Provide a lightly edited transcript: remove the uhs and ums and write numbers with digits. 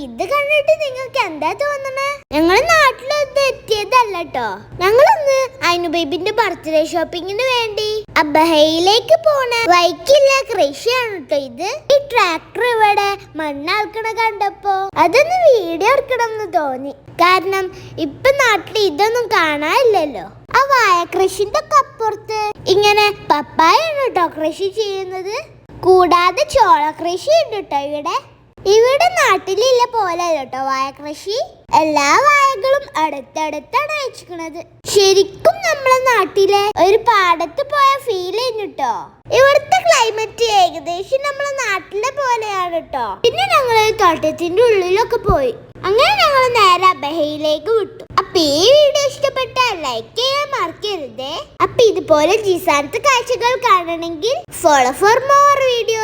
ഇത് കണ്ടിട്ട് നിങ്ങൾക്ക് എന്താ തോന്നണേ? ഞങ്ങൾ നാട്ടിലൊന്നും എത്തിയതല്ല കേട്ടോ. ഞങ്ങളൊന്ന് അയിനു ബേബിന്റെ ബർത്ത്ഡേ ഷോപ്പിങ്ങിന് വേണ്ടി അബഹയിലേക്ക് പോണ വൈക്കില്ല കൃഷിയാണ് കേട്ടോ ഇത്. ഈ ട്രാക്ടർ ഇവിടെ മണ്ണാൾക്കണ കണ്ടപ്പോ അതൊന്ന് വീഡിയോ എടുക്കണം എന്ന് തോന്നി. കാരണം ഇപ്പൊ നാട്ടിൽ ഇതൊന്നും കാണാനില്ലല്ലോ. ആ വാഴ കൃഷിന്റെ ഒക്കെ അപ്പുറത്ത് ഇങ്ങനെ പപ്പായാണ് കേട്ടോ കൃഷി ചെയ്യുന്നത്. കൂടാതെ ചോള കൃഷി ഉണ്ട് കേട്ടോ ഇവിടെ നാട്ടിലില്ല പോലെ കേട്ടോ വാഴ കൃഷി. എല്ലാ വാഴകളും അടുത്തടുത്താണ് വെച്ചിരിക്കണത്. ശരിക്കും നമ്മളെ നാട്ടിലെ ഒരു പാടത്ത് പോയ ഫീൽ ചെയ്യുന്നു കേട്ടോ. ഇവിടുത്തെ ക്ലൈമറ്റ് ഏകദേശം നമ്മളെ നാട്ടിലെ പോലെയാണ് കേട്ടോ. പിന്നെ ഞങ്ങള് തോട്ടത്തിന്റെ ഉള്ളിലൊക്കെ പോയി. അങ്ങനെ ഞങ്ങൾ നേരെ അബഹയിലേക്ക് വിട്ടു. അപ്പൊ ഈ വീഡിയോ ഇഷ്ടപ്പെട്ടാൽ ലൈക്ക് ചെയ്യാൻ മറക്കരുതേ. അപ്പൊ ഇതുപോലെ ജിസാനത്തെ കാഴ്ചകൾ കാണണമെങ്കിൽ ഫോളോ ഫോർ മോർ വീഡിയോ.